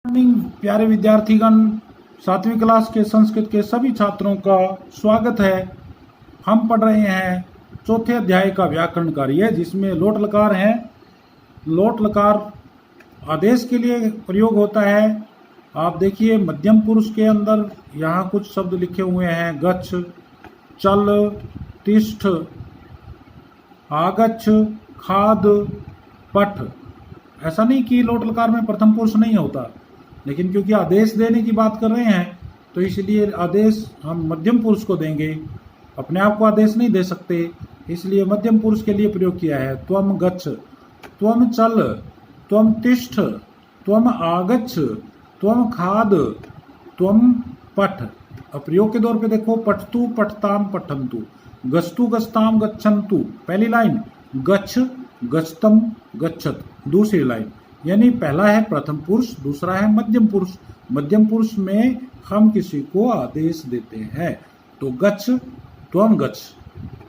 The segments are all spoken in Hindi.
मॉर्निंग प्यारे विद्यार्थीगण, 7वीं क्लास के संस्कृत के सभी छात्रों का स्वागत है। हम पढ़ रहे हैं चौथे अध्याय का व्याकरण कार्य, जिसमें लोट लकार है। लोट लकार आदेश के लिए प्रयोग होता है। आप देखिए मध्यम पुरुष के अंदर यहाँ कुछ शब्द लिखे हुए हैं। गच्छ, चल, तिष्ठ, आगच्छ, खाद, पठ। ऐसा नहीं कि लोट लकार में प्रथम पुरुष नहीं होता, लेकिन क्योंकि आदेश देने की बात कर रहे हैं तो इसलिए आदेश हम मध्यम पुरुष को देंगे। अपने आप को आदेश नहीं दे सकते, इसलिए मध्यम पुरुष के लिए प्रयोग किया है। त्वम गच्छ, त्वम चल, त्वम तिष्ठ, त्वम आगच्छ, त्वम खाद, त्वम पठ। अब प्रयोग के दौर पे देखो, पठतु पठताम पठन्तु, गस्तु गस्ताम गच्छन्तु। पहली लाइन गच्छ, गच्छतम, गच्छत। दूसरी लाइन यानी पहला है प्रथम पुरुष, दूसरा है मध्यम पुरुष। मध्यम पुरुष में हम किसी को आदेश देते हैं। तो गच्छ, त्वम गच्छ,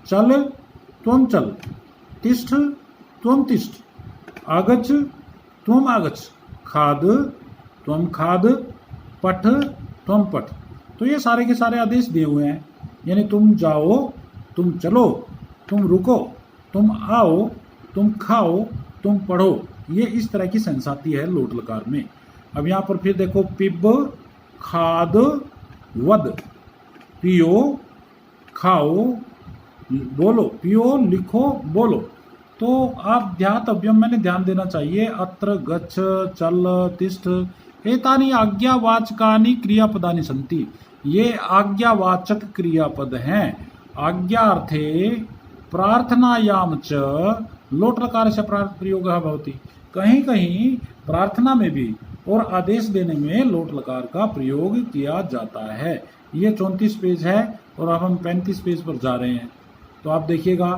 चल, त्वम चल, तिष्ठ, त्वम तिष्ठ, आगच्छ, त्वम आगच्छ, खाद, त्वम खाद, पठ, त्वम पठ। तो ये सारे के सारे आदेश दिए हुए हैं, यानी तुम जाओ, तुम चलो, तुम रुको, तुम आओ, तुम खाओ, तुम पढ़ो। ये इस तरह की सेंस आती है लोट लकार में। अब यहाँ पर फिर देखो, पिब, खाद, वद, पियो, खाओ, बोलो, पियो, लिखो, बोलो। तो आप ध्यातव्यम, मैंने ध्यान देना चाहिए। अत्र गच्छ, चल, तिष्ठ एतानि आज्ञावाचकानि क्रियापदानि सन्ति। ये आज्ञावाचक क्रियापद हैं। आज्ञार्थे प्रार्थनायाम च लोट लकार से प्रयोग भवति। कहीं कहीं प्रार्थना में भी और आदेश देने में लोट लकार का प्रयोग किया जाता है। ये 34 पेज है और अब हम 35 पेज पर जा रहे हैं। तो आप देखिएगा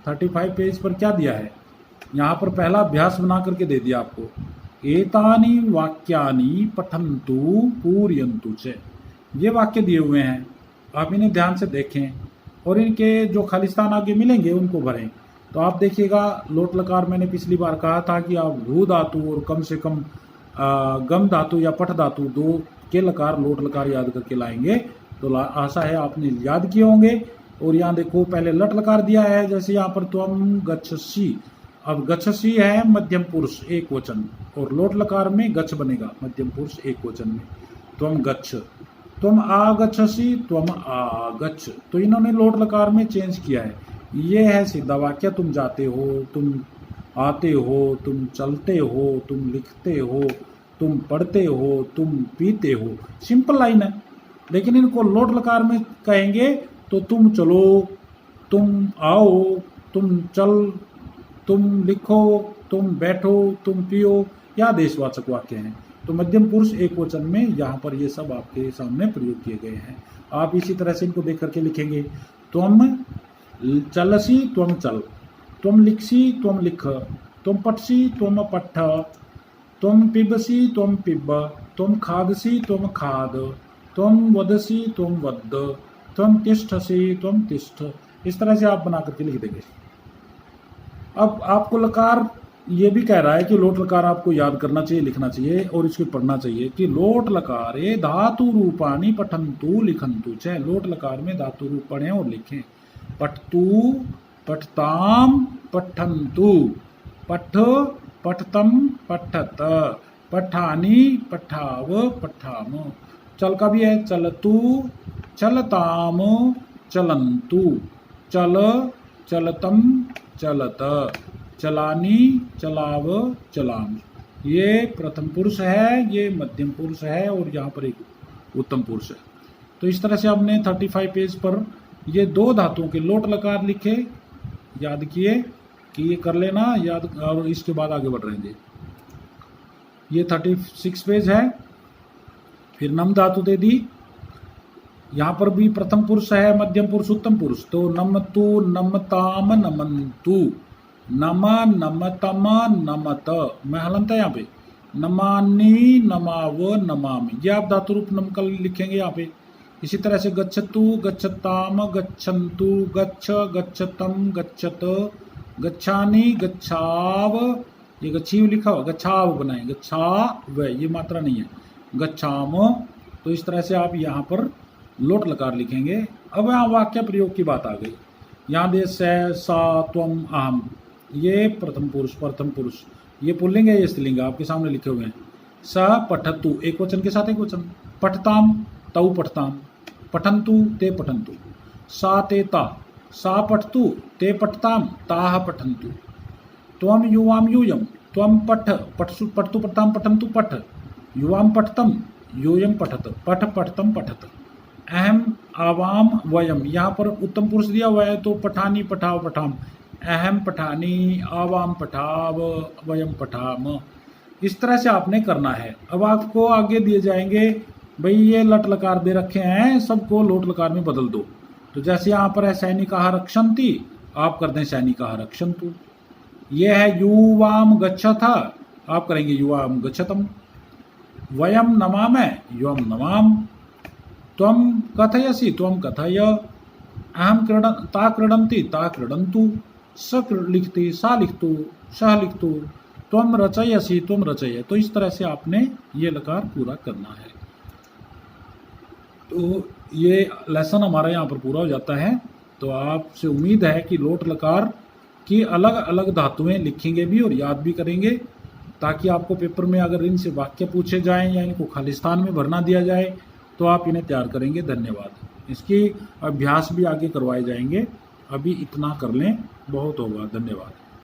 35 पेज पर क्या दिया है। यहाँ पर पहला अभ्यास बना करके दे दिया आपको। एतानि वाक्यानि पठन्तु पूरयन्तु च। ये वाक्य दिए हुए हैं, आप इन्हें ध्यान से देखें और इनके जो खाली स्थान आगे मिलेंगे उनको भरें। तो आप देखिएगा लोट लकार, मैंने पिछली बार कहा था कि आप भू धातु और कम से कम गम धातु या पठ धातु दो के लकार लोट लकार याद करके लाएंगे। तो आशा है आपने याद किए होंगे। और यहाँ देखो पहले लट लकार दिया है, जैसे यहाँ पर त्वम गच्छसि। अब गच्छसि है मध्यम पुरुष एक वचन, और लोट लकार में गच्छ बनेगा मध्यम पुरुष एक वचन में। त्वम गच्छ, तुम आगच्छसि, तुम आगच्छ। तो इन्होंने लोट लकार में चेंज किया है। ये है सीधा वाक्य। तुम जाते हो, तुम आते हो, तुम चलते हो, तुम लिखते हो, तुम पढ़ते हो, तुम पीते हो। सिंपल लाइन है, लेकिन इनको लोट लकार में कहेंगे तो तुम चलो, तुम आओ, तुम चल, तुम लिखो, तुम बैठो, तुम पियो, या देशवाचक वाक्य हैं। तो मध्यम पुरुष एक वचन में यहाँ पर ये सब आपके सामने प्रयोग किए गए हैं। आप इसी तरह से इनको देख करके लिखेंगे। तुम चलसी, तुम चल, तुम लिखसी, तुम लिख, तुम पठसी, तुम पठ, तुम पिबसी, तुम पिब, तुम खादसी, तुम खाद, तुम वदसी, तुम वद, तुम तिष्ठसी, तुम तिष्ठ। इस तरह से आप बना करके लिख देंगे। अब आपको लकार ये भी कह रहा है कि लोट लकार आपको याद करना चाहिए, लिखना चाहिए और इसको पढ़ना चाहिए कि लोट लकारे धातु रूपानी पठन्तु लिखन्तु च। लोट लकार में धातु रूप पढ़ें और लिखें। पठतु, पठताम, पठन्तु, पठ, पठतम, पठत, पठानि, पठाव, पठाम। चल का भी है, चलतु, चलताम, चलन्तु, चल, चलतम, चलत, चलानी, चलाव, चलाम। ये प्रथम पुरुष है, ये मध्यम पुरुष है और यहाँ पर एक उत्तम पुरुष है। तो इस तरह से हमने 35 पेज पर ये दो धातुओं के लोट लकार लिखे, याद किए कि ये कर लेना याद, और इसके बाद आगे बढ़ रहेंगे। ये 36 पेज है। फिर नम धातु दे दी। यहाँ पर भी प्रथम पुरुष है, मध्यम पुरुष, उत्तम पुरुष। तो नमतु, नमताम, नमन्तु, नम, नमतम, नमत। मैं हलंत है यहाँ पे। नमानि, नमाव, नमामि। ये आप धातु रूप नम का लिखेंगे यहाँ पे। इसी तरह से गच्छतु, गच्छताम, गच्छन्तु, गच्छ, गच्छतम, गच्छत, गच्छानि, गच्छाव। ये गच्छीव लिखा हुआ, गच्छाव बनाए, गच्छाव, ये मात्रा नहीं है। गच्छाम। तो इस तरह से आप यहाँ पर लोट लकार लिखेंगे। अब यहाँ वाक्य प्रयोग की बात आ गई। यहाँ दे से, सा, त्वम, अहम, ये प्रथम पुरुष, ये पुल्लिंग है, ये स्त्रीलिंग है, आपके सामने लिखे हुए हैं। स पठतु, एक वचन के साथ एक वचन। पठताम, तौ पठताम। पठन्तु, ते पठन्तु। सा ते ता, सा पठतु, ते पठताम, ताः पठन्तु। त्वम युवाम यूयम, त्वम पठतु पठताम पठन्तु पठ। युवाम पठतम, यूयम पठत, पठतम पठत। अहम, आवाम, वयम, यहाँ पर उत्तम पुरुष दिया हुआ है तो पठानी, पठाव, पठाम। अहम पठानी, आवाम पठाव, वयम पठाम। इस तरह से आपने करना है। अब आपको आगे दिए जाएंगे, भाई ये लट लकार दे रखे हैं, सबको लोट लकार में बदल दो। तो जैसे यहाँ पर है सैनिकाः रक्षन्ति, आप कर दें सैनिकाः रक्षन्तु। ये है युवाम गच्छथ, आप करेंगे युवाम गच्छतम। वयम नमामः, युवम नमाम। त्वम कथयसि, त्वम कथय। अहम ता क्रीडन्ति, ता क्रीडन्तु। स लिखति, सा लिखतु, सह लिखतु। त्वम रचयसि, त्वम रचय। तो इस तरह से आपने ये लकार पूरा करना है। तो ये लेसन हमारा यहाँ पर पूरा हो जाता है। तो आपसे उम्मीद है कि लोट लकार की अलग अलग धातुएं लिखेंगे भी और याद भी करेंगे, ताकि आपको पेपर में अगर इनसे वाक्य पूछे जाएं या इनको खालिस्तान में भरना दिया जाए तो आप इन्हें तैयार करेंगे। धन्यवाद। इसकी अभ्यास भी आगे करवाए जाएंगे। अभी इतना कर लें, बहुत होगा। धन्यवाद।